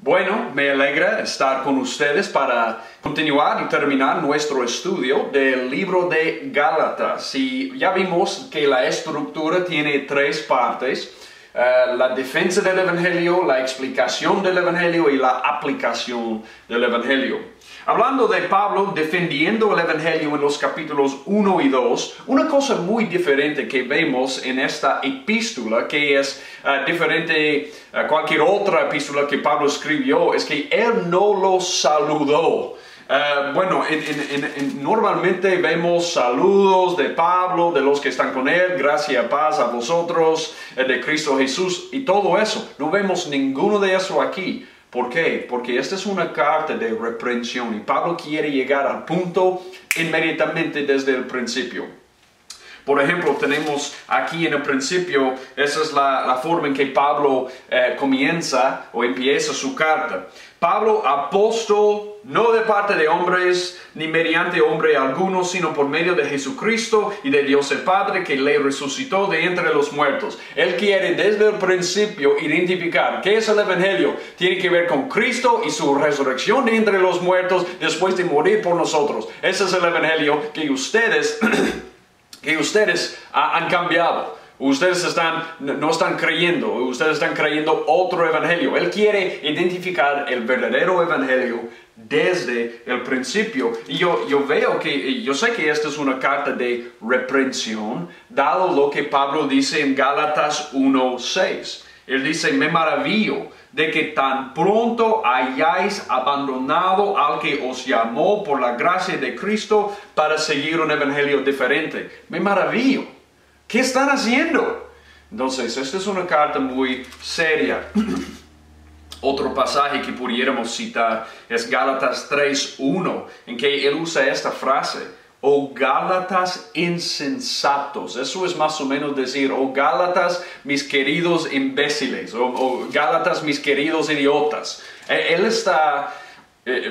Bueno, me alegra estar con ustedes para continuar y terminar nuestro estudio del libro de Gálatas. Y ya vimos que la estructura tiene tres partes: la defensa del Evangelio, la explicación del Evangelio y la aplicación del Evangelio. Hablando de Pablo defendiendo el Evangelio en los capítulos 1 y 2, una cosa muy diferente que vemos en esta epístola, que es diferente a cualquier otra epístola que Pablo escribió, es que él no los saludó. Normalmente vemos saludos de Pablo, de los que están con él, gracia, paz a vosotros, de Cristo Jesús y todo eso. No vemos ninguno de eso aquí. ¿Por qué? Porque esta es una carta de reprensión y Pablo quiere llegar al punto inmediatamente desde el principio. Por ejemplo, tenemos aquí en el principio, esa es la forma en que Pablo comienza o empieza su carta. Pablo, apóstol, no de parte de hombres, ni mediante hombre alguno, sino por medio de Jesucristo y de Dios el Padre, que le resucitó de entre los muertos. Él quiere desde el principio identificar qué es el Evangelio. Tiene que ver con Cristo y su resurrección de entre los muertos después de morir por nosotros. Ese es el Evangelio que ustedes han cambiado. Ustedes no están creyendo, ustedes están creyendo otro evangelio. Él quiere identificar el verdadero evangelio desde el principio. Y yo sé que esta es una carta de reprensión, dado lo que Pablo dice en Gálatas 1:6. Él dice: me maravillo de que tan pronto hayáis abandonado al que os llamó por la gracia de Cristo para seguir un evangelio diferente. Me maravillo. ¿Qué están haciendo? Entonces, esta es una carta muy seria. Otro pasaje que pudiéramos citar es Gálatas 3:1, en que él usa esta frase: oh Gálatas insensatos. Eso es más o menos decir: oh Gálatas mis queridos imbéciles, o Gálatas mis queridos idiotas. Él está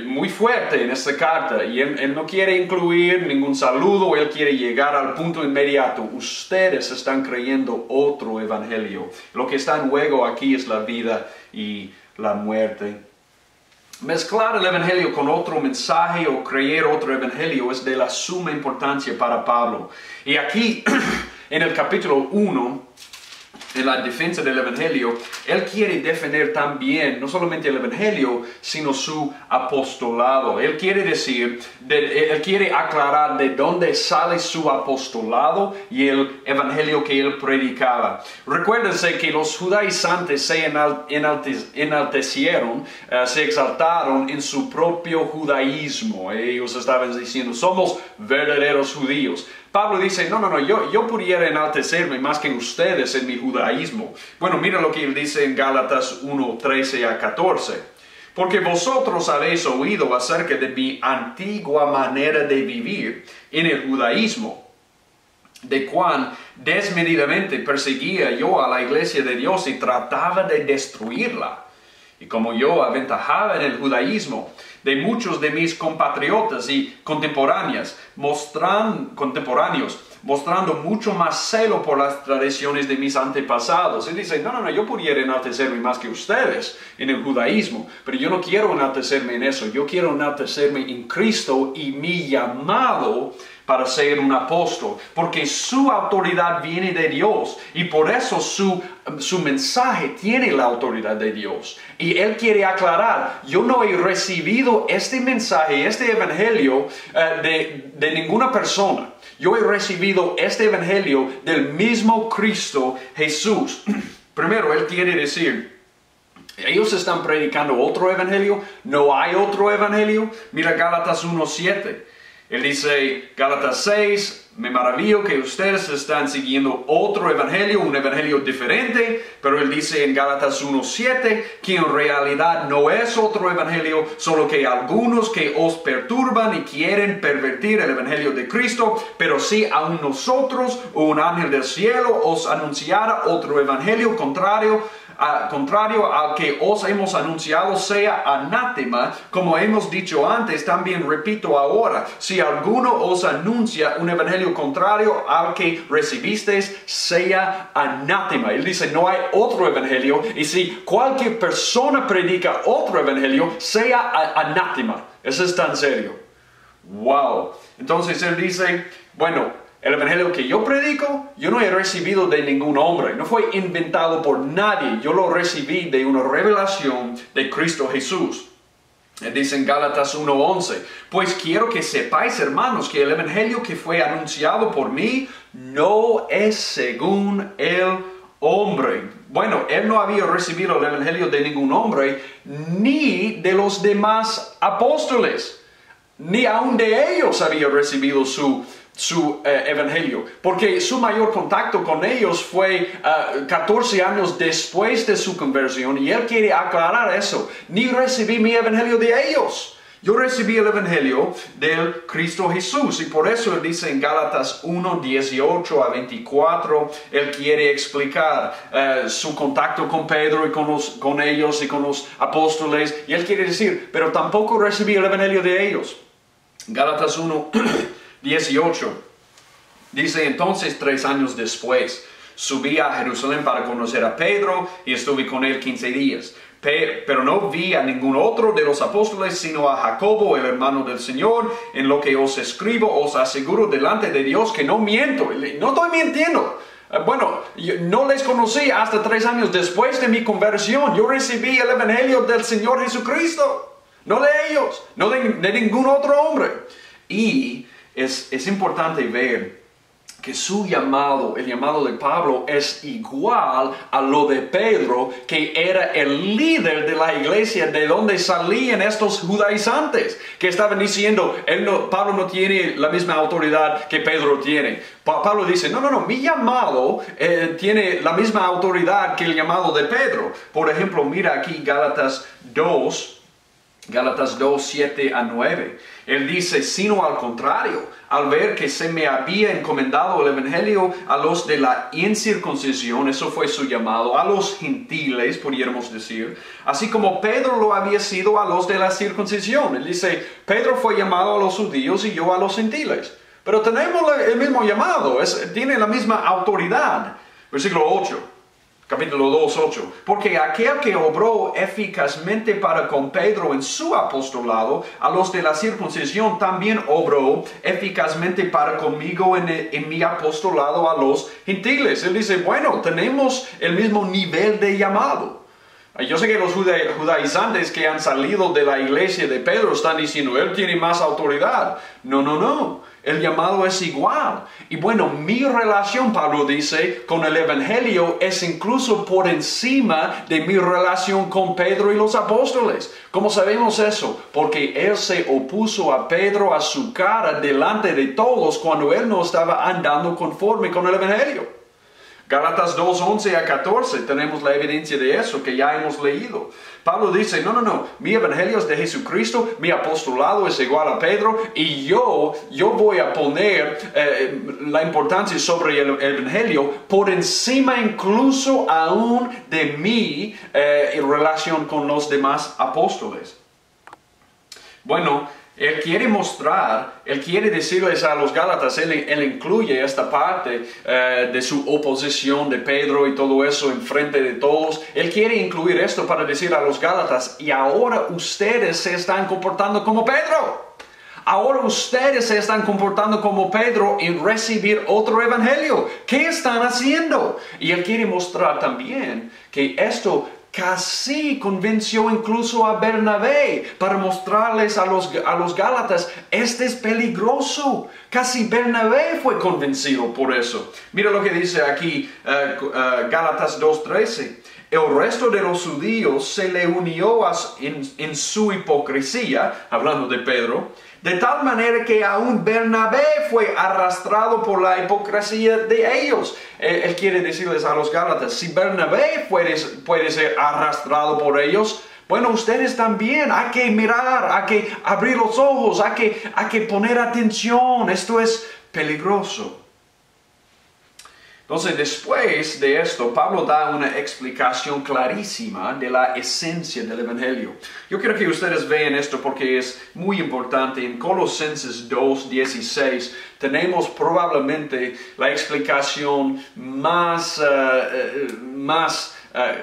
muy fuerte en esta carta y él no quiere incluir ningún saludo. Él quiere llegar al punto inmediato. Ustedes están creyendo otro evangelio. Lo que está en juego aquí es la vida y la muerte. Mezclar el evangelio con otro mensaje o creer otro evangelio es de la suma importancia para Pablo. Y aquí, en el capítulo 1, en la defensa del evangelio, él quiere defender también no solamente el evangelio, sino su apostolado. Él quiere aclarar de dónde sale su apostolado y el evangelio que él predicaba. Recuérdense que los judaizantes se enaltecieron, se exaltaron en su propio judaísmo. Ellos estaban diciendo: somos verdaderos judíos. Pablo dice: no, yo pudiera enaltecerme más que ustedes en mi judaísmo. Bueno, mira lo que él dice en Gálatas 1:13-14. Porque vosotros habéis oído acerca de mi antigua manera de vivir en el judaísmo, de cuán desmedidamente perseguía yo a la iglesia de Dios y trataba de destruirla. Y como yo aventajaba en el judaísmo de muchos de mis compatriotas y contemporáneos, mostrando mucho más celo por las tradiciones de mis antepasados. Él dice: no, yo pudiera enaltecerme más que ustedes en el judaísmo, pero yo no quiero enaltecerme en eso. Yo quiero enaltecerme en Cristo y mi llamado para ser un apóstol, porque su autoridad viene de Dios y por eso su mensaje tiene la autoridad de Dios. Y él quiere aclarar: yo no he recibido este mensaje, este evangelio de ninguna persona. Yo he recibido este evangelio del mismo Cristo Jesús. Primero, él quiere decir: ellos están predicando otro evangelio, no hay otro evangelio. Mira Gálatas 1:7. Él dice, Gálatas 6, me maravillo que ustedes están siguiendo otro evangelio, un evangelio diferente, pero él dice en Gálatas 1:7 que en realidad no es otro evangelio, solo que algunos que os perturban y quieren pervertir el evangelio de Cristo, pero si aun nosotros o un ángel del cielo os anunciara otro evangelio contrario contrario al que os hemos anunciado sea anátema, como hemos dicho antes, también repito ahora, si alguno os anuncia un evangelio contrario al que recibisteis, sea anátema. Él dice, no hay otro evangelio, y si cualquier persona predica otro evangelio, sea anátema. Eso es tan serio. Wow. Entonces él dice, bueno, el evangelio que yo predico, yo no he recibido de ningún hombre. No fue inventado por nadie. Yo lo recibí de una revelación de Cristo Jesús. Dice en Gálatas 1:11, pues quiero que sepáis, hermanos, que el evangelio que fue anunciado por mí no es según el hombre. Bueno, él no había recibido el evangelio de ningún hombre, ni de los demás apóstoles. Ni aun de ellos había recibido su evangelio, porque su mayor contacto con ellos fue 14 años después de su conversión, y él quiere aclarar eso. Ni recibí mi evangelio de ellos. Yo recibí el evangelio del Cristo Jesús, y por eso él dice en Gálatas 1:18 a 24, él quiere explicar su contacto con Pedro y con ellos y con los apóstoles, y él quiere decir, pero tampoco recibí el evangelio de ellos. Gálatas 1:18 dice, entonces 3 años después subí a Jerusalén para conocer a Pedro y estuve con él 15 días. Pero no vi a ningún otro de los apóstoles, sino a Jacobo, el hermano del Señor. En lo que os escribo, os aseguro delante de Dios que no miento. No estoy mintiendo. Bueno, yo no les conocí hasta 3 años después de mi conversión. Yo recibí el evangelio del Señor Jesucristo. No de ellos, no de ningún otro hombre. Y es importante ver que su llamado, el llamado de Pablo, es igual a lo de Pedro, que era el líder de la iglesia de donde salían estos judaizantes, que estaban diciendo, Pablo no tiene la misma autoridad que Pedro tiene. Pablo dice, no, mi llamado tiene la misma autoridad que el llamado de Pedro. Por ejemplo, mira aquí Gálatas 2, 7 a 9. Él dice, sino al contrario, al ver que se me había encomendado el evangelio a los de la incircuncisión, eso fue su llamado, a los gentiles, pudiéramos decir, así como Pedro lo había sido a los de la circuncisión. Él dice, Pedro fue llamado a los judíos y yo a los gentiles. Pero tenemos el mismo llamado, tiene la misma autoridad. Versículo 8. Capítulo 2:8. Porque aquel que obró eficazmente para con Pedro en su apostolado, a los de la circuncisión también obró eficazmente para conmigo en mi apostolado a los gentiles. Él dice, bueno, tenemos el mismo nivel de llamado. Yo sé que los judaizantes que han salido de la iglesia de Pedro están diciendo, él tiene más autoridad. No. El llamado es igual. Y bueno, mi relación, Pablo dice, con el evangelio es incluso por encima de mi relación con Pedro y los apóstoles. ¿Cómo sabemos eso? Porque él se opuso a Pedro a su cara delante de todos cuando él no estaba andando conforme con el evangelio. Gálatas 2:11 a 14, tenemos la evidencia de eso que ya hemos leído. Pablo dice, no, mi evangelio es de Jesucristo, mi apostolado es igual a Pedro, y yo voy a poner la importancia sobre el evangelio por encima incluso aún de mi relación con los demás apóstoles. Bueno, él quiere decirles a los Gálatas, él incluye esta parte de su oposición de Pedro y todo eso en frente de todos. Él quiere incluir esto para decir a los Gálatas, y ahora ustedes se están comportando como Pedro. Ahora ustedes se están comportando como Pedro en recibir otro evangelio. ¿Qué están haciendo? Y él quiere mostrar también que esto casi convenció incluso a Bernabé para mostrarles a los Gálatas, este es peligroso. Casi Bernabé fue convencido por eso. Mira lo que dice aquí Gálatas 2:13. El resto de los judíos se le unió en su hipocresía, hablando de Pedro, de tal manera que aún Bernabé fue arrastrado por la hipocresía de ellos. Él quiere decirles a los Gálatas, si Bernabé puede ser arrastrado por ellos, bueno, ustedes también. Hay que mirar, hay que abrir los ojos, hay que poner atención. Esto es peligroso. Entonces, después de esto, Pablo da una explicación clarísima de la esencia del Evangelio. Yo quiero que ustedes vean esto porque es muy importante. En Colosenses 2:16 tenemos probablemente la explicación más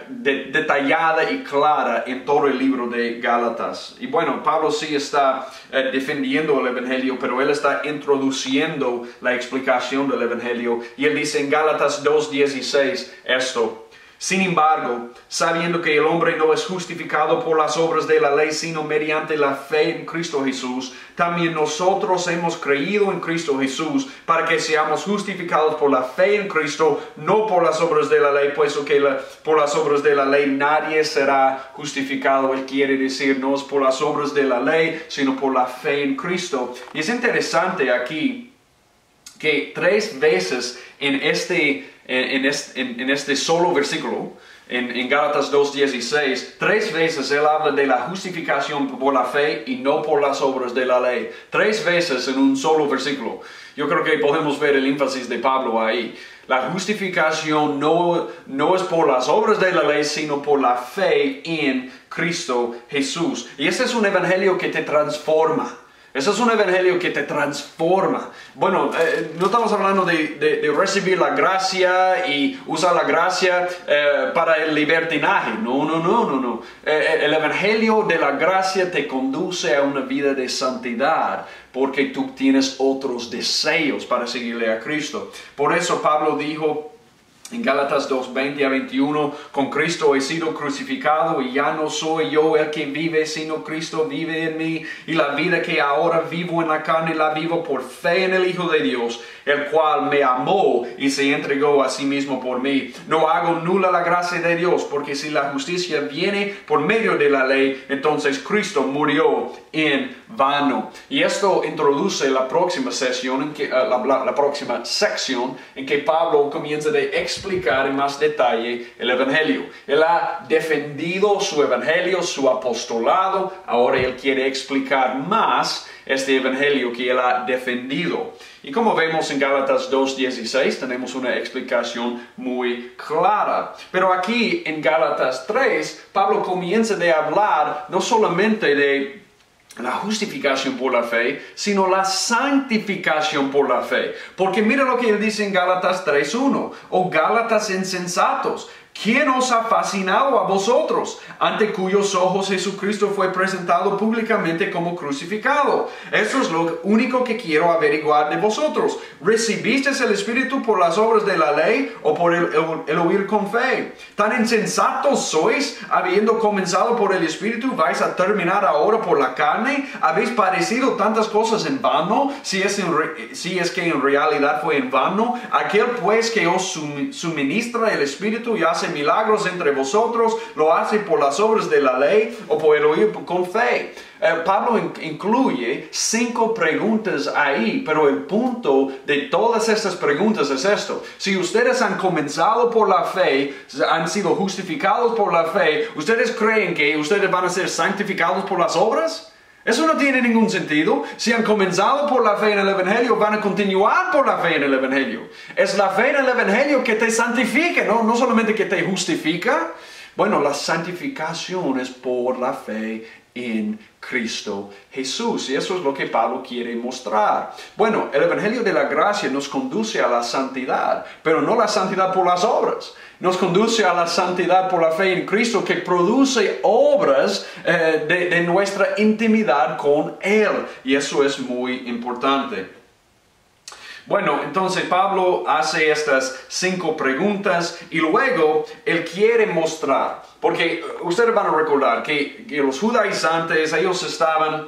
detallada y clara en todo el libro de Gálatas. Y bueno, Pablo sí está defendiendo el Evangelio, pero él está introduciendo la explicación del Evangelio. Y él dice en Gálatas 2:16 esto: sin embargo, sabiendo que el hombre no es justificado por las obras de la ley, sino mediante la fe en Cristo Jesús, también nosotros hemos creído en Cristo Jesús para que seamos justificados por la fe en Cristo, no por las obras de la ley, puesto que por las obras de la ley nadie será justificado. Él quiere decir, no es por las obras de la ley, sino por la fe en Cristo. Y es interesante aquí que 3 veces en este solo versículo, en Gálatas 2:16, 3 veces él habla de la justificación por la fe y no por las obras de la ley. 3 veces en un solo versículo. Yo creo que podemos ver el énfasis de Pablo ahí. La justificación no es por las obras de la ley, sino por la fe en Cristo Jesús. Y ese es un evangelio que te transforma. Ese es un evangelio que te transforma. Bueno, no estamos hablando de recibir la gracia y usar la gracia para el libertinaje. No. El evangelio de la gracia te conduce a una vida de santidad porque tú tienes otros deseos para seguirle a Cristo. Por eso Pablo dijo en Gálatas 2:20-21, con Cristo he sido crucificado y ya no soy yo el que vive, sino Cristo vive en mí. Y la vida que ahora vivo en la carne la vivo por fe en el Hijo de Dios, el cual me amó y se entregó a sí mismo por mí. No hago nula la gracia de Dios, porque si la justicia viene por medio de la ley, entonces Cristo murió en vano. Y esto introduce la próxima sesión, la próxima sección en que Pablo comienza a explicar en más detalle el Evangelio. Él ha defendido su Evangelio, su apostolado. Ahora él quiere explicar más este Evangelio que él ha defendido. Y como vemos en Gálatas 2:16 tenemos una explicación muy clara. Pero aquí en Gálatas 3, Pablo comienza a hablar no solamente de la justificación por la fe, sino la santificación por la fe. Porque mira lo que él dice en Gálatas 3:1. Oh Gálatas insensatos, ¿quién os ha fascinado a vosotros, ante cuyos ojos Jesucristo fue presentado públicamente como crucificado? Eso es lo único que quiero averiguar de vosotros. ¿Recibisteis el Espíritu por las obras de la ley o por el oír con fe? ¿Tan insensatos sois? Habiendo comenzado por el Espíritu, ¿vais a terminar ahora por la carne? ¿Habéis padecido tantas cosas en vano? Si es que en realidad fue en vano. Aquel pues que os suministra el Espíritu y hace milagros entre vosotros, ¿lo hace por las obras de la ley o por el oír con fe? Pablo incluye 5 preguntas ahí, pero el punto de todas estas preguntas es esto: si ustedes han comenzado por la fe, han sido justificados por la fe, ¿ustedes creen que ustedes van a ser santificados por las obras? Eso no tiene ningún sentido. Si han comenzado por la fe en el Evangelio, van a continuar por la fe en el Evangelio. Es la fe en el Evangelio que te santifica, no solamente que te justifica. Bueno, la santificación es por la fe en Cristo Jesús. Y eso es lo que Pablo quiere mostrar. Bueno, el Evangelio de la gracia nos conduce a la santidad, pero no la santidad por las obras. Nos conduce a la santidad por la fe en Cristo, que produce obras de nuestra intimidad con Él. Y eso es muy importante. Bueno, entonces Pablo hace estas 5 preguntas y luego él quiere mostrar, porque ustedes van a recordar que los judaizantes, ellos estaban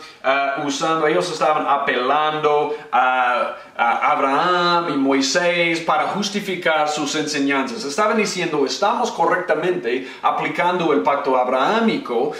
apelando a Abraham y Moisés para justificar sus enseñanzas. Estaban diciendo, estamos correctamente aplicando el pacto abrahámico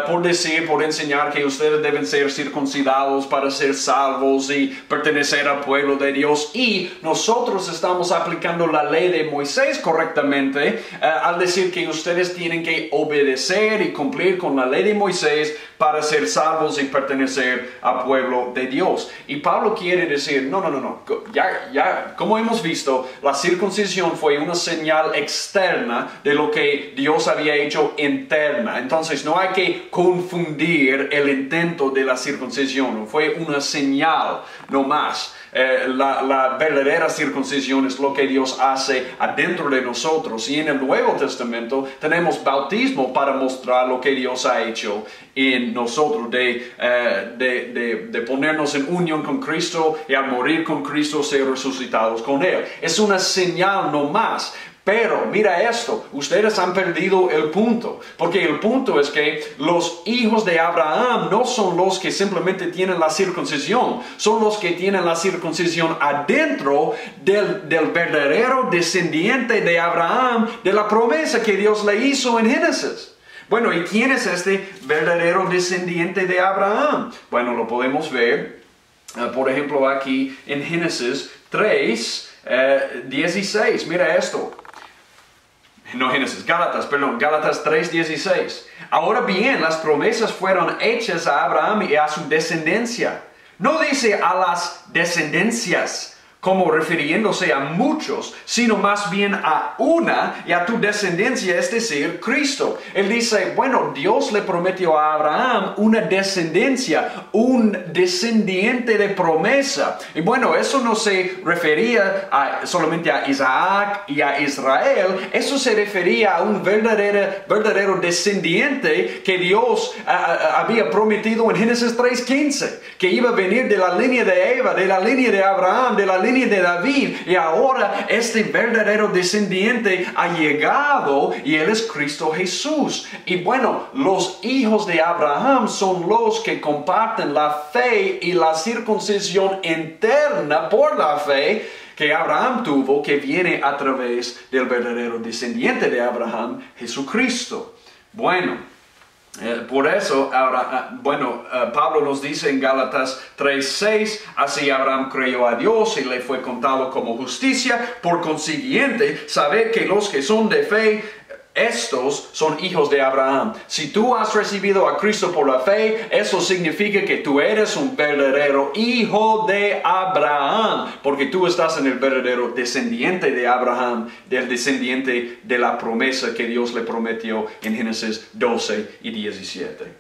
por enseñar que ustedes deben ser circuncidados para ser salvos y pertenecer al pueblo de Dios. Y nosotros estamos aplicando la ley de Moisés correctamente al decir que ustedes tienen que que obedecer y cumplir con la ley de Moisés para ser salvos y pertenecer al pueblo de Dios. Y Pablo quiere decir, no, ya, como hemos visto, la circuncisión fue una señal externa de lo que Dios había hecho interna. Entonces no hay que confundir el intento de la circuncisión, fue una señal, no más. La verdadera circuncisión es lo que Dios hace adentro de nosotros, y en el Nuevo Testamento tenemos bautismo para mostrar lo que Dios ha hecho en nosotros, de ponernos en unión con Cristo, y al morir con Cristo ser resucitados con Él. Es una señal no más. Pero mira esto, ustedes han perdido el punto, porque el punto es que los hijos de Abraham no son los que simplemente tienen la circuncisión, son los que tienen la circuncisión adentro del verdadero descendiente de Abraham, de la promesa que Dios le hizo en Génesis. Bueno, ¿y quién es este verdadero descendiente de Abraham? Bueno, lo podemos ver, por ejemplo, aquí en Génesis 3, 16. Mira esto. No Génesis, Gálatas 3:16. Ahora bien, las promesas fueron hechas a Abraham y a su descendencia. No dice a las descendencias, como refiriéndose a muchos, sino más bien a una y a tu descendencia, es decir, Cristo. Él dice, bueno, Dios le prometió a Abraham una descendencia, un descendiente de promesa. Y bueno, eso no se refería solamente a Isaac y a Israel, eso se refería a un verdadero descendiente que Dios había prometido en Génesis 3:15, que iba a venir de la línea de Eva, de la línea de Abraham, de la línea de David, y ahora este verdadero descendiente ha llegado y Él es Cristo Jesús. Y bueno, los hijos de Abraham son los que comparten la fe y la circuncisión interna por la fe que Abraham tuvo, que viene a través del verdadero descendiente de Abraham, Jesucristo. Bueno, por eso, ahora, Pablo nos dice en Gálatas 3:6, así Abraham creyó a Dios y le fue contado como justicia. Por consiguiente, saber que los que son de fe, estos son hijos de Abraham. Si tú has recibido a Cristo por la fe, eso significa que tú eres un verdadero hijo de Abraham, porque tú estás en el verdadero descendiente de Abraham, del descendiente de la promesa que Dios le prometió en Génesis 12 y 17.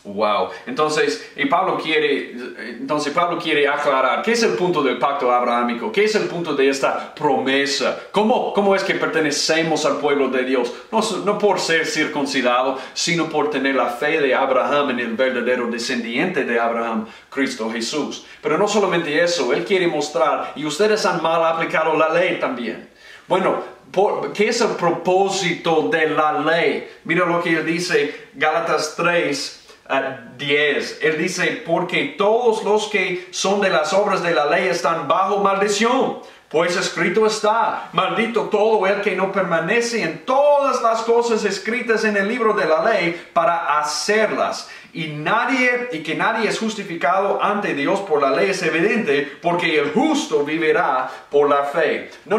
Wow. Entonces Pablo quiere aclarar qué es el punto del pacto abrahámico, qué es el punto de esta promesa, cómo es que pertenecemos al pueblo de Dios, no por ser circuncidado, sino por tener la fe de Abraham en el verdadero descendiente de Abraham, Cristo Jesús. Pero no solamente eso, Él quiere mostrar, y ustedes han mal aplicado la ley también. Bueno, ¿qué es el propósito de la ley? Mira lo que Él dice, Gálatas 3:10. Él dice, porque todos los que son de las obras de la ley están bajo maldición, pues escrito está, maldito todo el que no permanece en todas las cosas escritas en el libro de la ley para hacerlas. Y que nadie es justificado ante Dios por la ley es evidente, porque el justo vivirá por la fe. No.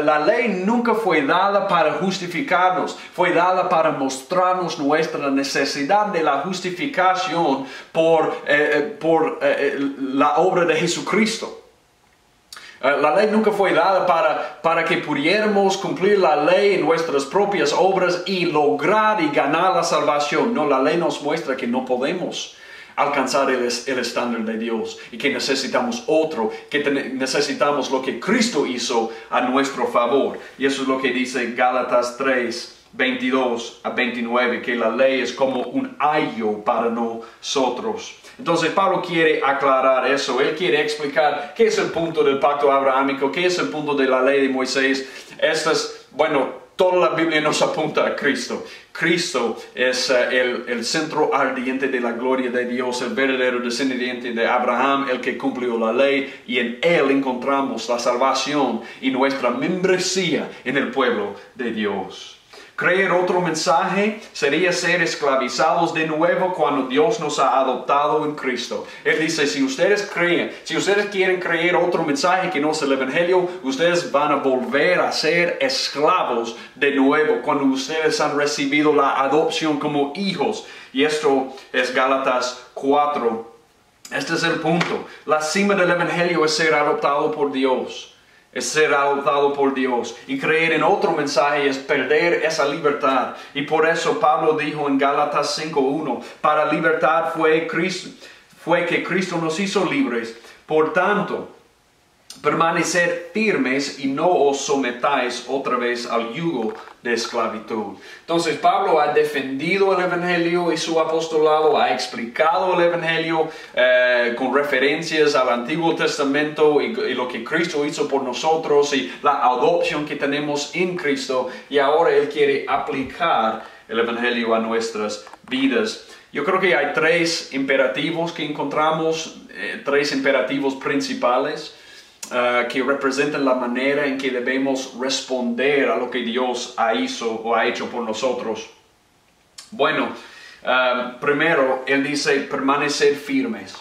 La ley nunca fue dada para justificarnos. Fue dada para mostrarnos nuestra necesidad de la justificación por la obra de Jesucristo. La ley nunca fue dada para que pudiéramos cumplir la ley en nuestras propias obras y lograr y ganar la salvación. No, la ley nos muestra que no podemos alcanzar el estándar de Dios y que necesitamos necesitamos lo que Cristo hizo a nuestro favor. Y eso es lo que dice Gálatas 3:22-29, que la ley es como un ayo para nosotros. Entonces Pablo quiere aclarar eso. Él quiere explicar qué es el punto del pacto abrahámico, qué es el punto de la ley de Moisés. Toda la Biblia nos apunta a Cristo. Cristo es el centro ardiente de la gloria de Dios, el verdadero descendiente de Abraham, el que cumplió la ley, y en Él encontramos la salvación y nuestra membresía en el pueblo de Dios. Creer otro mensaje sería ser esclavizados de nuevo cuando Dios nos ha adoptado en Cristo. Él dice, si ustedes quieren creer otro mensaje que no es el Evangelio, ustedes van a volver a ser esclavos de nuevo cuando ustedes han recibido la adopción como hijos. Y esto es Gálatas 4. Este es el punto. La cima del Evangelio es ser adoptado por Dios. Es ser adoptado por Dios. Y creer en otro mensaje es perder esa libertad. Y por eso Pablo dijo en Gálatas 5:1, para libertad fue que Cristo nos hizo libres. Por tanto, permanecer firmes y no os sometáis otra vez al yugo de esclavitud. Entonces Pablo ha defendido el Evangelio y su apostolado, ha explicado el Evangelio con referencias al Antiguo Testamento y lo que Cristo hizo por nosotros y la adopción que tenemos en Cristo, y ahora él quiere aplicar el Evangelio a nuestras vidas. Yo creo que hay tres imperativos que encontramos, tres imperativos principales que representan la manera en que debemos responder a lo que Dios ha hecho por nosotros. Bueno, primero, él dice permanecer firmes.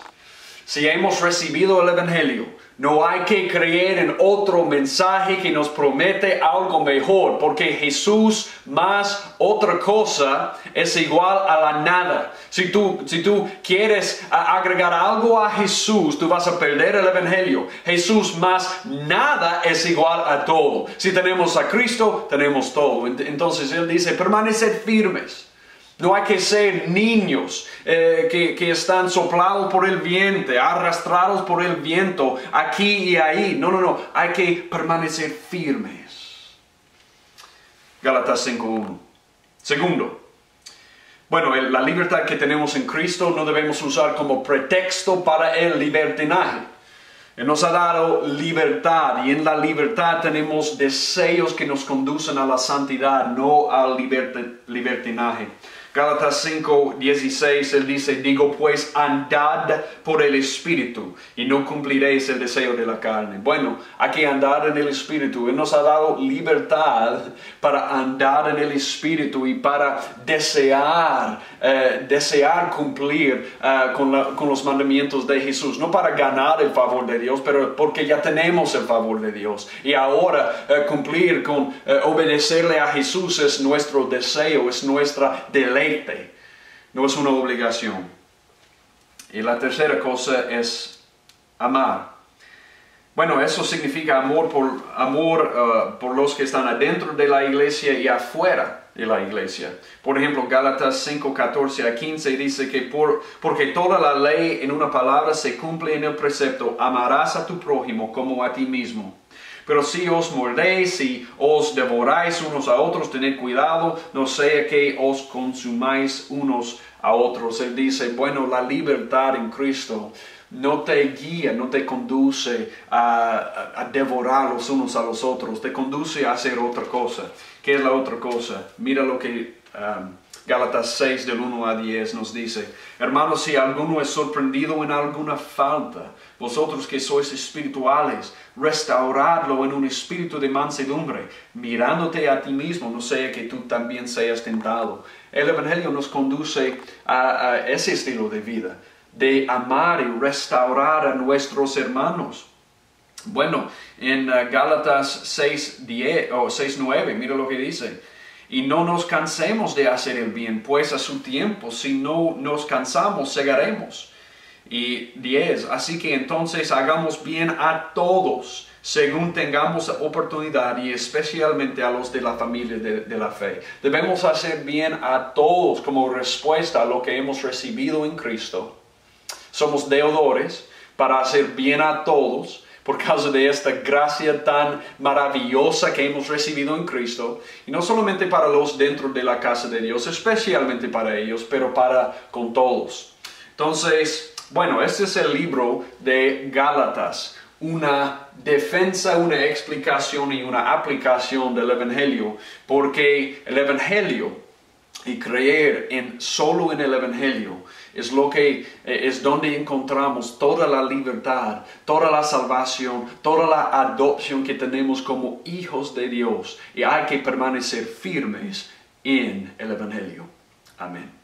Si hemos recibido el Evangelio, no hay que creer en otro mensaje que nos promete algo mejor, porque Jesús más otra cosa es igual a la nada. Si tú quieres agregar algo a Jesús, tú vas a perder el Evangelio. Jesús más nada es igual a todo. Si tenemos a Cristo, tenemos todo. Entonces él dice, permanecer firmes. No hay que ser niños que están soplados por el viento, arrastrados por el viento, aquí y ahí. No. Hay que permanecer firmes. Gálatas 5:1. Segundo, la libertad que tenemos en Cristo no debemos usar como pretexto para el libertinaje. Él nos ha dado libertad, y en la libertad tenemos deseos que nos conducen a la santidad, no al libertinaje. Gálatas 5:16, él dice, digo pues, andad por el Espíritu y no cumpliréis el deseo de la carne. Bueno, hay que andar en el Espíritu. Él nos ha dado libertad para andar en el Espíritu y para desear cumplir con los mandamientos de Jesús. No para ganar el favor de Dios, pero porque ya tenemos el favor de Dios. Y ahora cumplir con obedecerle a Jesús es nuestro deseo, es nuestra deleite. No es una obligación. Y la tercera cosa es amar. Bueno, eso significa amor por los que están adentro de la iglesia y afuera de la iglesia. Por ejemplo, Gálatas 5:14-15 dice que porque toda la ley en una palabra se cumple en el precepto, amarás a tu prójimo como a ti mismo. Pero si os mordéis y os devoráis unos a otros, tened cuidado, no sea que os consumáis unos a otros. Él dice, la libertad en Cristo no te guía, no te conduce a devorar los unos a los otros, te conduce a hacer otra cosa. ¿Qué es la otra cosa? Mira lo que Gálatas 6 del 1-10 nos dice. Hermanos, si alguno es sorprendido en alguna falta, vosotros que sois espirituales, restauradlo en un espíritu de mansedumbre, mirándote a ti mismo, no sea que tú también seas tentado. El Evangelio nos conduce a ese estilo de vida, de amar y restaurar a nuestros hermanos. Bueno, en Gálatas 6:9, mira lo que dice. Y no nos cansemos de hacer el bien, pues a su tiempo, si no nos cansamos, segaremos. Y 10, así que entonces hagamos bien a todos, según tengamos oportunidad, y especialmente a los de la familia de la fe. Debemos hacer bien a todos como respuesta a lo que hemos recibido en Cristo. Somos deudores para hacer bien a todos, por causa de esta gracia tan maravillosa que hemos recibido en Cristo. Y no solamente para los dentro de la casa de Dios, especialmente para ellos, pero con todos. Entonces, este es el libro de Gálatas. Una defensa, una explicación y una aplicación del Evangelio. Porque el Evangelio y creer solo en el Evangelio es donde encontramos toda la libertad, toda la salvación, toda la adopción que tenemos como hijos de Dios. Y hay que permanecer firmes en el Evangelio. Amén.